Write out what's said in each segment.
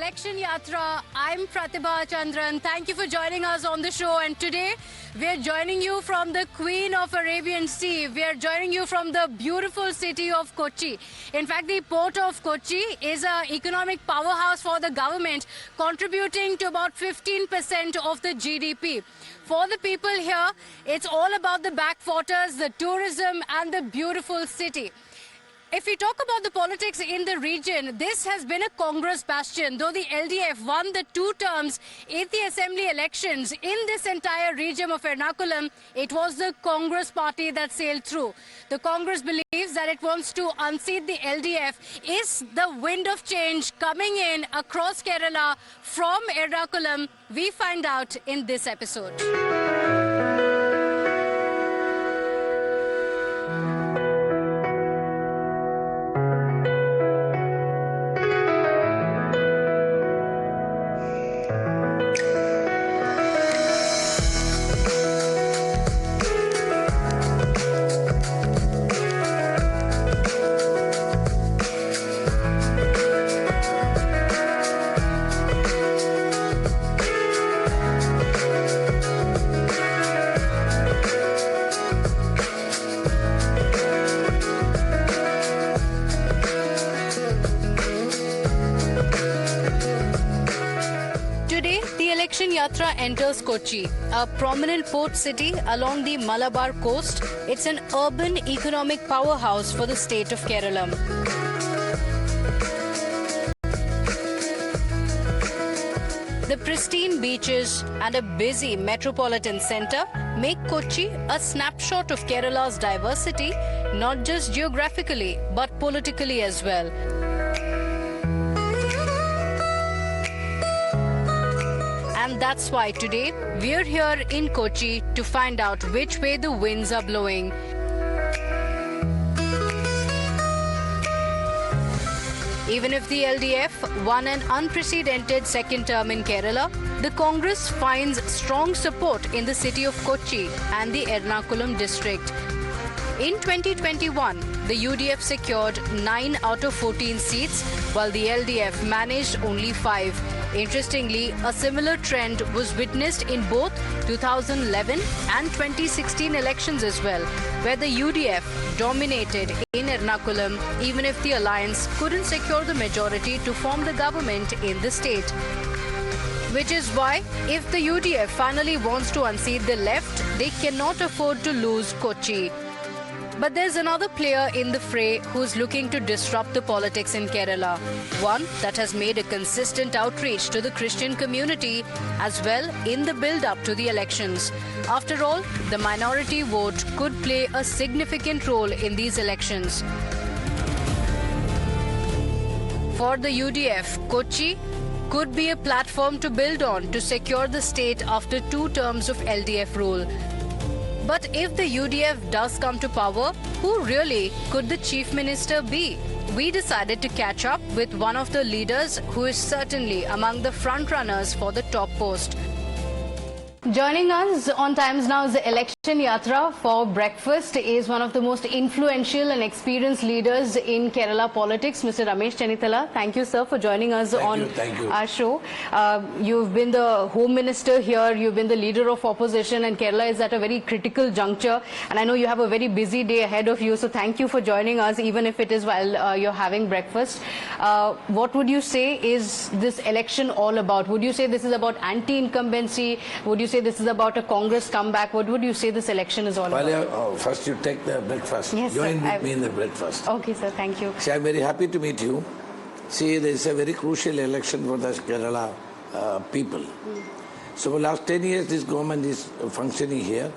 Election Yatra. I'm Prathibha Chandran. Thank you for joining us on the show. And today we're joining you from the Queen of Arabian Sea. We're joining you from the beautiful city of Kochi. In fact, the port of Kochi is an economic powerhouse for the government, contributing to about 15% of the GDP. For the people here, it's all about the backwaters, the tourism and the beautiful city. If we talk about the politics in the region, this has been a Congress bastion. Though the LDF won the 2 terms in the assembly elections in this entire region of Ernakulam, it was the Congress party that sailed through. The Congress believes that it wants to unseat the LDF. Is the wind of change coming in across Kerala from Ernakulam? We find out in this episode. Today, the Election Yatra enters Kochi, a prominent port city along the Malabar coast. It's an urban economic powerhouse for the state of Kerala. The pristine beaches and a busy metropolitan centre make Kochi a snapshot of Kerala's diversity, not just geographically but politically as well. And that's why today we're here in Kochi to find out which way the winds are blowing. Even if the LDF won an unprecedented second term in Kerala, the Congress finds strong support in the city of Kochi and the Ernakulam district. In 2021, the UDF secured 9 out of 14 seats, while the LDF managed only 5. Interestingly, a similar trend was witnessed in both 2011 and 2016 elections as well, where the UDF dominated in Ernakulam, even if the alliance couldn't secure the majority to form the government in the state. Which is why, if the UDF finally wants to unseat the left, they cannot afford to lose Kochi. But there's another player in the fray who's looking to disrupt the politics in Kerala. One that has made a consistent outreach to the Christian community as well in the build-up to the elections. After all, the minority vote could play a significant role in these elections. For the UDF, Kochi could be a platform to build on to secure the state after 2 terms of LDF rule. But if the UDF does come to power, who really could the Chief Minister be? We decided to catch up with one of the leaders who is certainly among the front runners for the top post. Joining us on Times Now's Election Yatra for breakfast is one of the most influential and experienced leaders in Kerala politics, Mr. Ramesh Chennithala. Thank you, sir, for joining us on our show. You've been the Home Minister here, you've been the leader of opposition, and Kerala is at a very critical juncture. And I know you have a very busy day ahead of you, so thank you for joining us, even if it is while you're having breakfast. What would you say is this election all about? Would you say this is about anti-incumbency? Would you say this is about a Congress comeback? What would you say this election is all about? First you take the breakfast. Yes, Join with me in the breakfast. Okay, sir. Thank you. See, I'm very happy to meet you. See, there is a very crucial election for the Kerala people. So for the last 10 years, this government is functioning here,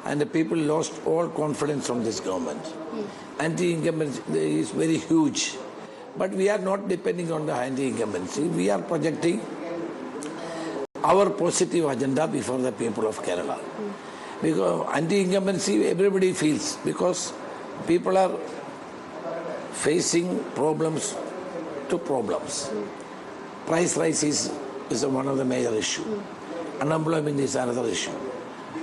and the people lost all confidence from this government. Anti-incumbency is very huge. But we are not depending on the anti-incumbency. We are projecting our positive agenda before the people of Kerala. Because anti-incumbency everybody feels, because people are facing problems to problems. Price rise is one of the major issues. Unemployment is another issue.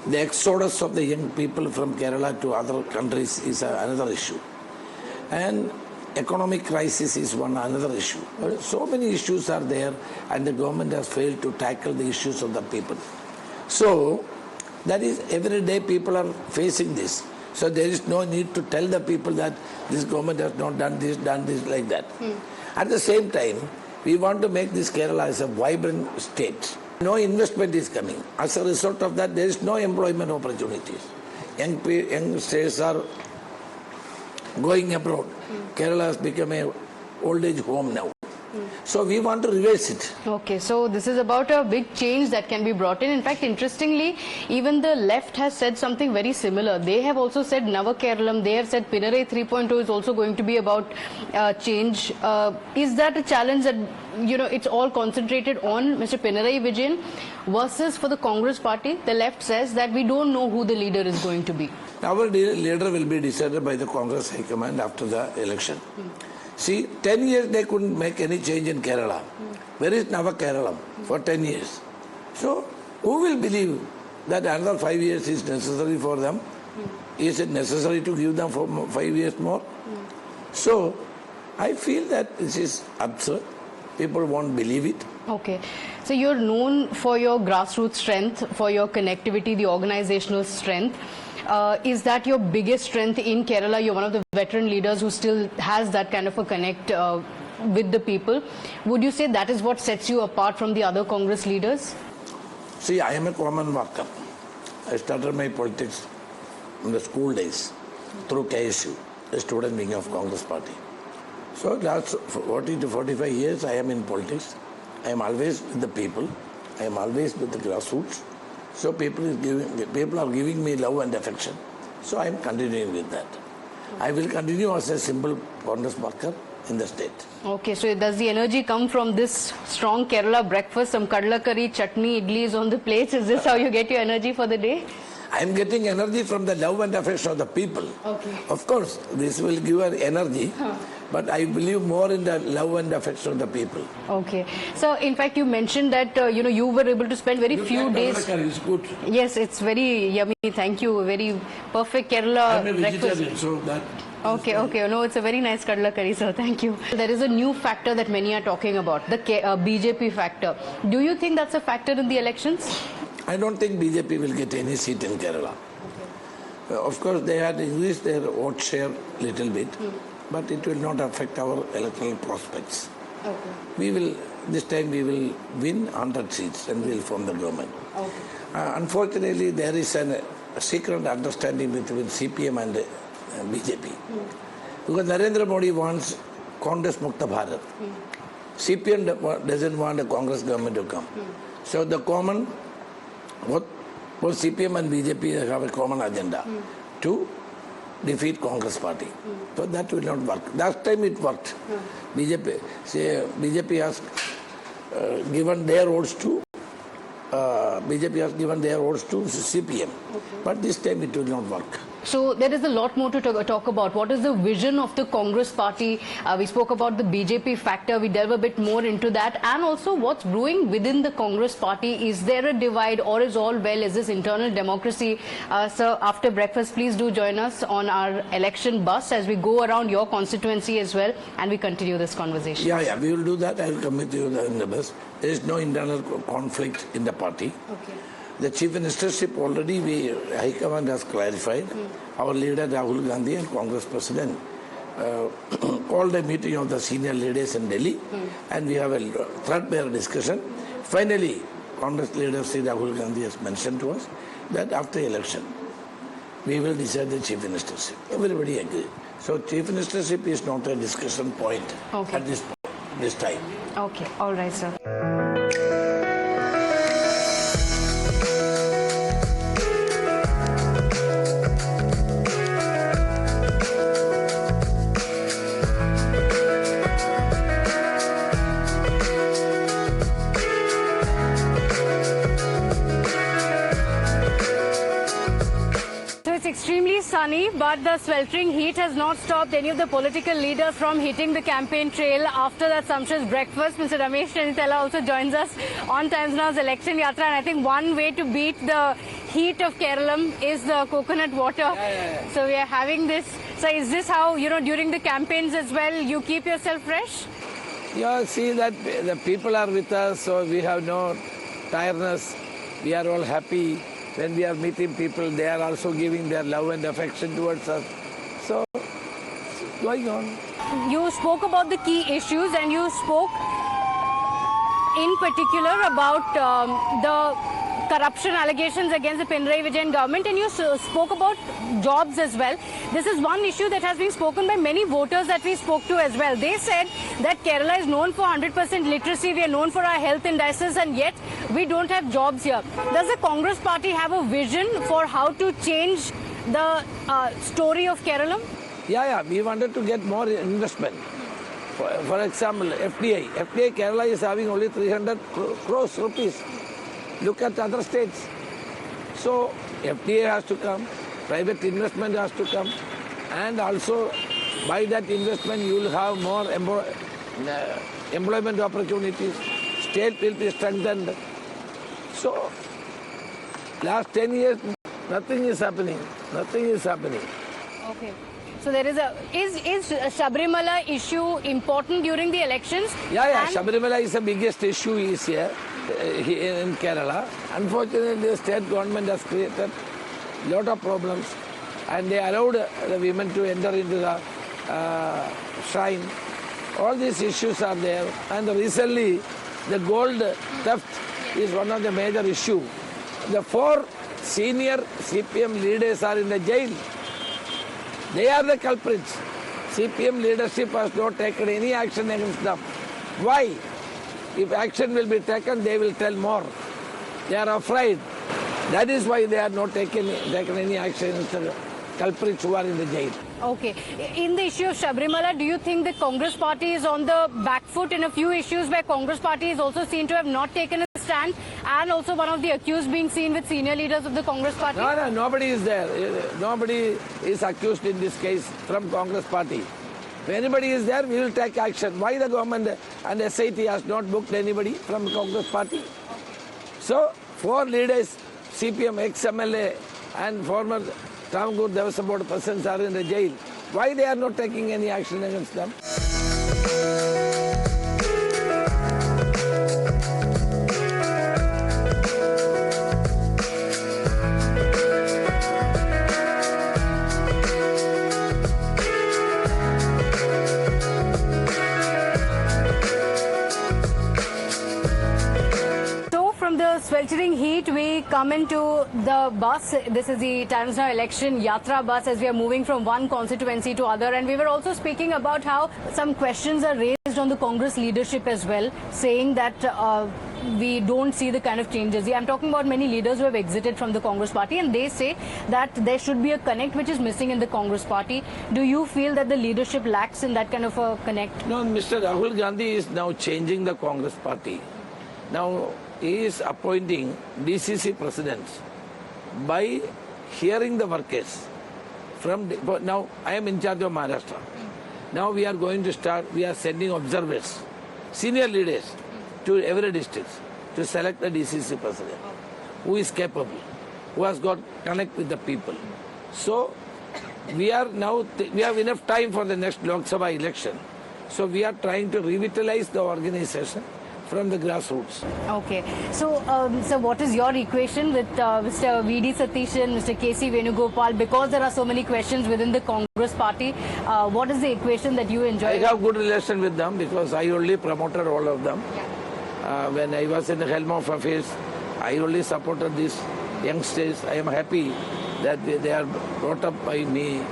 The exodus of the young people from Kerala to other countries is another issue. And economic crisis is another issue. So many issues are there, and the government has failed to tackle the issues of the people. So that is, every day people are facing this. So there is no need to tell the people that this government has not done this like that. At the same time, we want to make this Kerala as a vibrant state. No investment is coming. As a result of that, there is no employment opportunities. Young states are going abroad. Kerala has become a old age home now. So we want to reverse it. Okay, so this is about a big change that can be brought in. In fact, interestingly, even the left has said something very similar. They have also said Nava Keralam. They have said Pinarayi 3.0 is also going to be about change. Is that a challenge that, it's all concentrated on Mr. Pinarayi Vijayan versus for the Congress party? The left says that we don't know who the leader is going to be. Our leader will be decided by the Congress High Command after the election. See, 10 years they couldn't make any change in Kerala. Where is Nava Keralam for 10 years? So, who will believe that another 5 years is necessary for them? Is it necessary to give them for 5 years more? So, I feel that this is absurd. People won't believe it. Okay. So, you're known for your grassroots strength, for your connectivity, the organizational strength. Is that your biggest strength in Kerala? You're one of the veteran leaders who still has that kind of a connect with the people. Would you say that is what sets you apart from the other Congress leaders? See, I am a common worker. I started my politics in the school days through KSU, the student wing of Congress party. So last 40 to 45 years I am in politics. I am always with the people. I am always with the grassroots. So people are giving me love and affection. So I am continuing with that. I will continue as a simple Congress worker in the state. Okay, so does the energy come from this strong Kerala breakfast, some kadla curry, chutney, idlis on the plates? Is this how you get your energy for the day? I am getting energy from the love and affection of the people. Okay. Of course, this will give an energy, but I believe more in the love and affection of the people. Okay. So, in fact, you mentioned that, you were able to spend very few days. It's good. Yes, it's very yummy. Thank you. Very perfect Kerala I'm a vegetarian, so that... Okay. No, it's a very nice kadla curry, sir. Thank you. There is a new factor that many are talking about, the BJP factor. Do you think that's a factor in the elections? I don't think BJP will get any seat in Kerala. Okay. Of course, they had increased their vote share a little bit, but it will not affect our electoral prospects. Okay. This time we will win 100 seats and we will form the government. Okay. Unfortunately, there is a secret understanding between CPM and BJP. Because Narendra Modi wants Congress Mukta Bharat. CPM doesn't want a Congress government to come. So the common... Both CPM and BJP have a common agenda to defeat Congress party. So that will not work. Last time it worked. BJP has given their votes to CPM. But this time it will not work. So there is a lot more to talk about. What is the vision of the Congress party? We spoke about the BJP factor. We delve a bit more into that. And also what's brewing within the Congress party. Is there a divide or is all well? Is this internal democracy? Sir, after breakfast, please do join us on our election bus as we go around your constituency as well. And we continue this conversation. Yeah, we will do that. I will come with you in the bus. There is no internal conflict in the party. Okay. The Chief Ministership already, High Command has clarified. Our leader Rahul Gandhi and Congress President called a meeting of the senior leaders in Delhi and we have a threadbare discussion. Finally, Congress leader Sri Rahul Gandhi has mentioned to us that after election, we will decide the Chief Ministership. Everybody agrees. So Chief Ministership is not a discussion point at this time. Okay, all right, sir. Extremely sunny, but the sweltering heat has not stopped any of the political leaders from hitting the campaign trail after that sumptuous breakfast. Mr. Ramesh Chennithala also joins us on Times Now's Election Yatra, and I think one way to beat the heat of Kerala is the coconut water. So we are having this. So is this how, during the campaigns as well, you keep yourself fresh? Yeah, see that the people are with us, so we have no tiredness. We are all happy. When we are meeting people, they are also giving their love and affection towards us. So, it's going on. You spoke about the key issues, and you spoke in particular about the corruption allegations against the Pinarayi Vijayan government, and you spoke about jobs as well. This is one issue that has been spoken by many voters that we spoke to as well. They said that Kerala is known for 100% literacy, we are known for our health indices, and yet we don't have jobs here. Does the Congress party have a vision for how to change the story of Kerala? Yeah, we wanted to get more investment. For example, FDI. Kerala is having only 300 crores rupees. Look at other states. So FDI has to come, private investment has to come, and also by that investment you will have more employment opportunities. State will be strengthened. So last 10 years, nothing is happening. Okay. So there is is Sabrimala issue important during the elections? Yeah. Sabrimala is the biggest issue is here in Kerala. Unfortunately, the state government has created a lot of problems, and they allowed the women to enter into the shrine. All these issues are there, and recently the gold theft is one of the major issues. The 4 senior CPM leaders are in the jail. They are the culprits. CPM leadership has not taken any action against them. Why? If action will be taken, they will tell more. They are afraid. That is why they are not taken any action against the culprits who are in the jail. Okay. In the issue of Sabrimala, do you think the Congress party is on the back foot in a few issues where Congress party is also seen to have not taken a stand, and also one of the accused being seen with senior leaders of the Congress party? No, nobody is there. Nobody is accused in this case from Congress party. If anybody is there, we will take action. Why the government and SIT has not booked anybody from Congress party? So, 4 leaders, CPM, ex-MLA and former Travancore Devasam Board persons are in the jail. Why they are not taking any action against them? Sweltering heat, we come into the bus. This is the Times Now Election Yatra bus as we are moving from one constituency to other. And we were also speaking about how some questions are raised on the Congress leadership as well, saying that we don't see the kind of changes. I'm talking about many leaders who have exited from the Congress party, and they say that there should be a connect which is missing in the Congress party. Do you feel that the leadership lacks in that kind of a connect? No, Mr. Rahul Gandhi is now changing the Congress party. Now, he is appointing DCC presidents by hearing the workers. Now, I am in charge of Maharashtra. Now we are going to start, we are sending observers, senior leaders to every district to select the DCC president who is capable, who has got connect with the people. So, we are now, we have enough time for the next Lok Sabha election. So, we are trying to revitalize the organization from the grassroots. Okay. So, so what is your equation with Mr. V.D. Satishan, Mr. K.C. Venugopal? Because there are so many questions within the Congress party, what is the equation that you enjoy? I have good relation with them because I only promoted all of them. Yeah. When I was in the helm of affairs, I only supported these youngsters. I am happy that they are brought up by me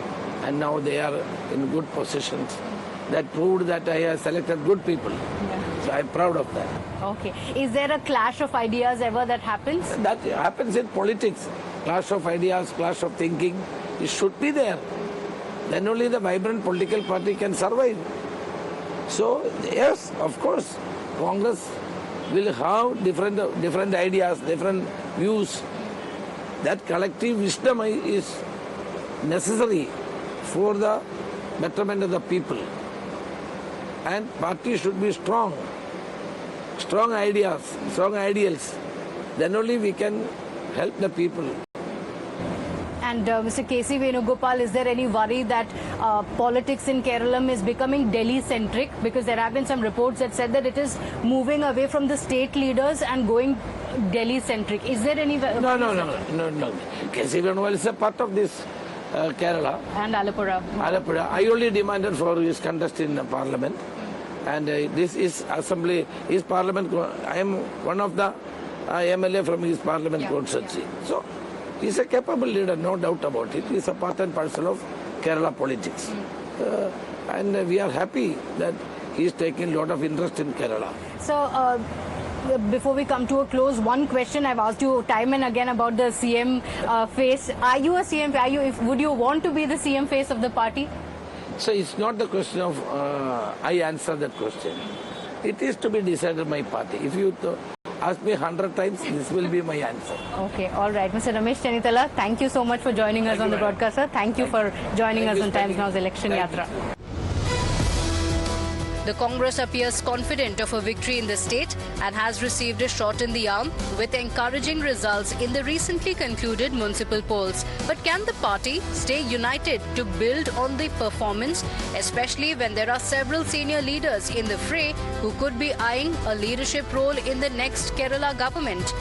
and now they are in good positions. That proved that I have selected good people. Yeah. So I'm proud of that. Okay. Is there a clash of ideas ever that happens? That happens in politics. Clash of ideas, clash of thinking. It should be there. Then only the vibrant political party can survive. So, yes, of course, Congress will have different ideas, different views. That collective wisdom is necessary for the betterment of the people. And party should be strong ideas, strong ideals. Then only we can help the people. And Mr. K.C. Venugopal, is there any worry that politics in Kerala is becoming Delhi-centric? Because there have been some reports that said that it is moving away from the state leaders and going Delhi-centric. Is there any... No. K.C. Venugopal is a part of this Kerala. And Alappuzha. I only demanded for his contest in Parliament. And this is Assembly, his Parliament. I am one of the MLA from his Parliament constituency. So, he's a capable leader, no doubt about it. He's a part and parcel of Kerala politics. And we are happy that he's taking a lot of interest in Kerala. So, before we come to a close, one question I've asked you time and again about the CM face. Are you a CM? Would you want to be the CM face of the party? So it's not the question of I answer that question. It is to be decided by party. If you ask me 100 times, this will be my answer. Okay, all right. Mr. Ramesh Chennithala, thank you so much for joining us on the broadcast, sir. Thank you for joining us on Times Now's Election Yatra. The Congress appears confident of a victory in the state and has received a shot in the arm with encouraging results in the recently concluded municipal polls. But can the party stay united to build on the performance, especially when there are several senior leaders in the fray who could be eyeing a leadership role in the next Kerala government?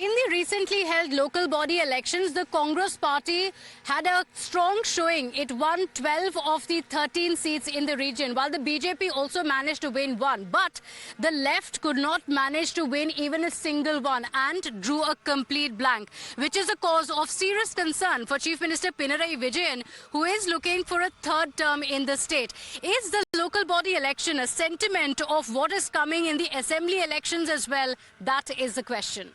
In the recently held local body elections, the Congress party had a strong showing. It won 12 of the 13 seats in the region, while the BJP also managed to win one. But the left could not manage to win even a single one and drew a complete blank, which is a cause of serious concern for Chief Minister Pinarayi Vijayan, who is looking for a third term in the state. Is the local body election a sentiment of what is coming in the assembly elections as well? That is the question.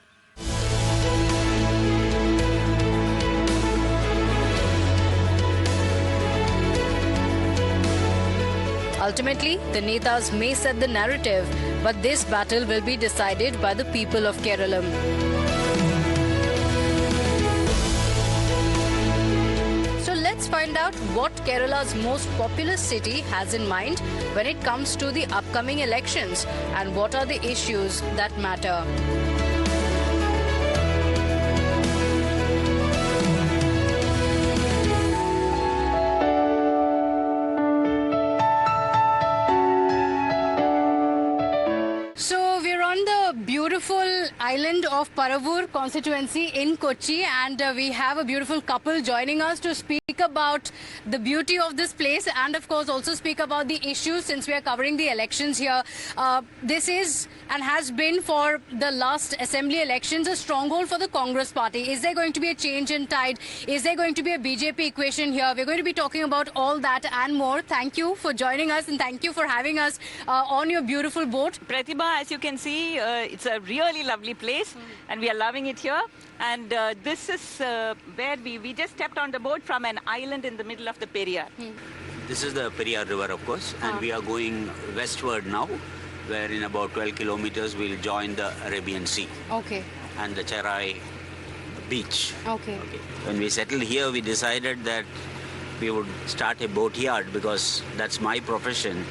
Ultimately, the Netas may set the narrative, but this battle will be decided by the people of Kerala. So let's find out what Kerala's most populous city has in mind when it comes to the upcoming elections and what are the issues that matter. Beautiful island of Paravur constituency in Kochi, and we have a beautiful couple joining us to speak about the beauty of this place and of course also speak about the issues since we are covering the elections here. This is and has been for the last assembly elections a stronghold for the Congress party. Is there going to be a change in tide? Is there going to be a BJP equation here? We're going to be talking about all that and more. Thank you for joining us and thank you for having us on your beautiful boat. Prathibha, as you can see, it's a really lovely place and we are loving it here. And this is where we just stepped on the boat from an island in the middle of the Periyar. This is the Periyar River, of course, and we are going westward now, where in about 12 kilometers we'll join the Arabian Sea. Okay. And the Cherai beach. Okay. When we settled here, we decided that we would start a boat yard because that's my profession.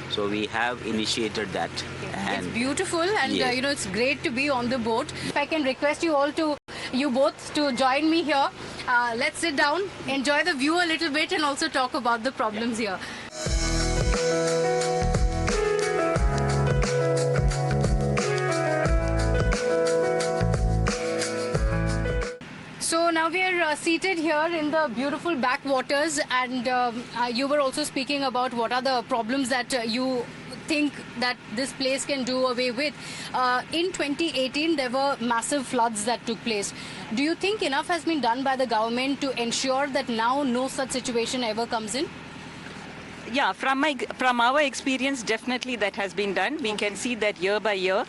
So we have initiated that. Okay. And it's beautiful and yes. it's great to be on the boat. If I can request you both to join me here. Let's sit down, enjoy the view a little bit and also talk about the problems here. So now we are seated here in the beautiful backwaters and you were also speaking about what are the problems that you think that this place can do away with. In 2018, there were massive floods that took place. Do you think enough has been done by the government to ensure that now no such situation ever comes in? Yeah, from our experience, definitely that has been done. We can see that year by year,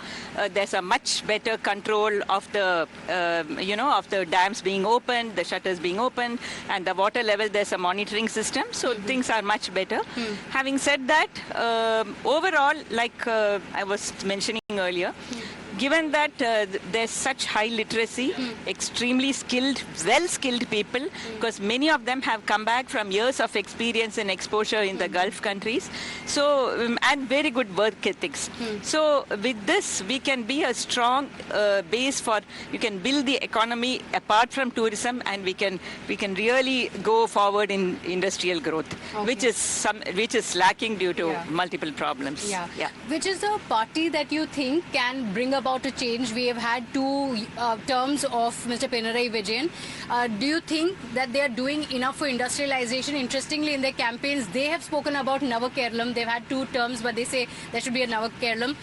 there's a much better control of the, of the dams being opened, the shutters being opened, and the water level. There's a monitoring system, so things are much better. Having said that, overall, like I was mentioning earlier, given that there's such high literacy, extremely skilled, well-skilled people, because many of them have come back from years of experience and exposure in the Gulf countries, so and very good work ethics. So with this, we can be a strong base for, you can build the economy apart from tourism, and we can really go forward in industrial growth, which is lacking due to multiple problems. Which is a party that you think can bring about a change? We have had 2 terms of Mr. Pinarayi Vijayan. Do you think that they are doing enough for industrialization? Interestingly, in their campaigns, they have spoken about Nava Kerala. They've had 2 terms, but they say there should be a Nava Kerala.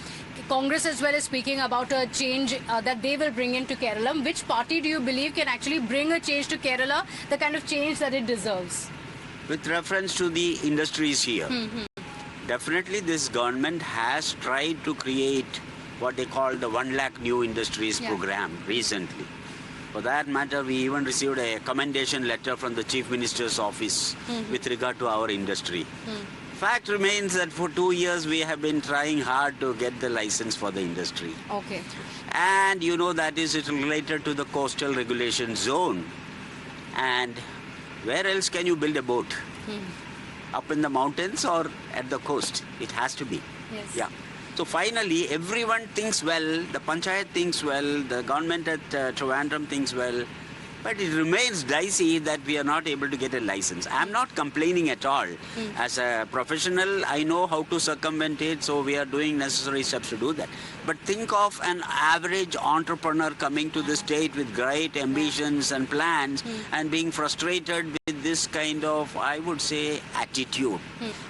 Congress as well is speaking about a change that they will bring into Kerala. Which party do you believe can actually bring a change to Kerala, the kind of change that it deserves? With reference to the industries here, definitely this government has tried to create what they call the 1 lakh new industries program recently. For that matter, we even received a commendation letter from the Chief Minister's office with regard to our industry. Fact remains that for 2 years we have been trying hard to get the license for the industry. Okay. And you know that is related to the coastal regulation zone. And where else can you build a boat? Up in the mountains or at the coast? It has to be. Yes. Yeah. So finally, everyone thinks well, the panchayat thinks well, the government at Trivandrum thinks well, but it remains dicey that we are not able to get a license. I'm not complaining at all. As a professional, I know how to circumvent it, so we are doing necessary steps to do that. But think of an average entrepreneur coming to the state with great ambitions and plans and being frustrated with this kind of, I would say, attitude.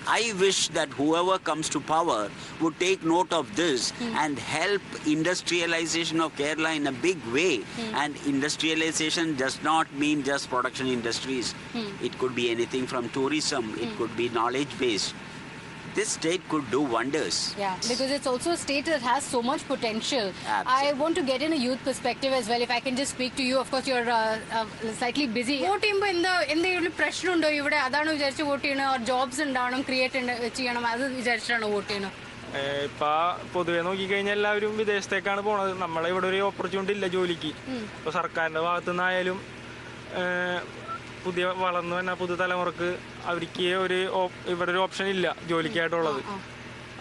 I wish that whoever comes to power would take note of this and help industrialization of Kerala in a big way. And industrialization does not mean just production industries. It could be anything from tourism, it could be knowledge-based. This state could do wonders. Yeah, because it's also a state that has so much potential. Absolutely. I want to get in a youth perspective as well. If I can just speak to you, of course you're slightly busy. Vote ചെയ്യുമ്പോൾ പ്രശ്നമുണ്ടോ ഇവിടെ? അതാണ് വിചാരിച്ച് vote ചെയ്യണം, jobs ഉണ്ടാവണം, create ചെയ്യണം, അത് വിചാരിച്ചിട്ടാണ് വോട്ട് ചെയ്യണം? ഇപ്പൊ പൊതുവെ നോക്കിക്കഴിഞ്ഞാൽ എല്ലാവരും വിദേശത്തേക്കാണ് പോണത്. നമ്മളെ ഇവിടെ ഒരു ഓപ്പർച്യൂണിറ്റി ഇല്ല ജോലിക്ക്. ഇപ്പൊ സർക്കാരിന്റെ ഭാഗത്തു നിന്നായാലും പുതിയ വളർന്നു വന്ന പുതുതലമുറക്ക് അവർക്ക് ഇവിടെ ഒരു ഓപ്ഷൻ ഇല്ല ജോലിക്കായിട്ടുള്ളത്.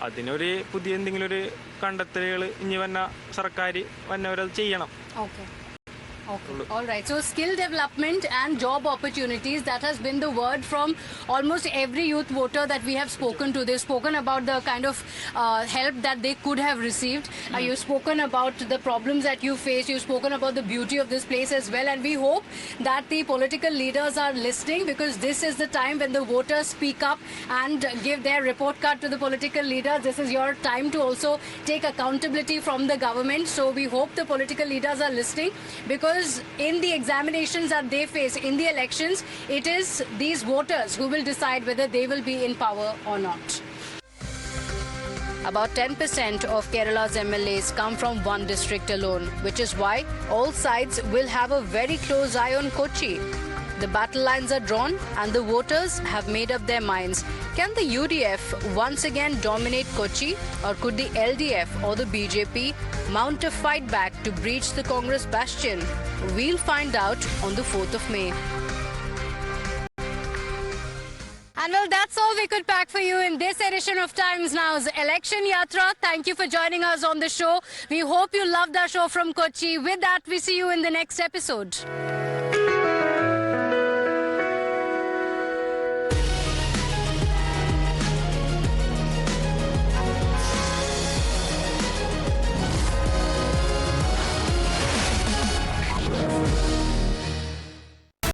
അതിനൊരു പുതിയ എന്തെങ്കിലും ഒരു കണ്ടെത്തലുകൾ ഇനി വന്ന സർക്കാർ വന്നവരത് ചെയ്യണം. Okay. All right. So skill development and job opportunities, that has been the word from almost every youth voter that we have spoken to. They've spoken about the kind of help that they could have received. You've spoken about the problems that you face. You've spoken about the beauty of this place as well. And we hope that the political leaders are listening, because this is the time when the voters speak up and give their report card to the political leaders. This is your time to also take accountability from the government. So we hope the political leaders are listening, because in the examinations that they face in the elections, it is these voters who will decide whether they will be in power or not. About 10% of Kerala's MLAs come from one district alone, which is why all sides will have a very close eye on Kochi. The battle lines are drawn and the voters have made up their minds. Can the UDF once again dominate Kochi, or could the LDF or the BJP mount a fight back to breach the Congress bastion? We'll find out on the 4th of May. And well, that's all we could pack for you in this edition of Times Now's Election Yatra. Thank you for joining us on the show. We hope you loved our show from Kochi. With that, we see you in the next episode.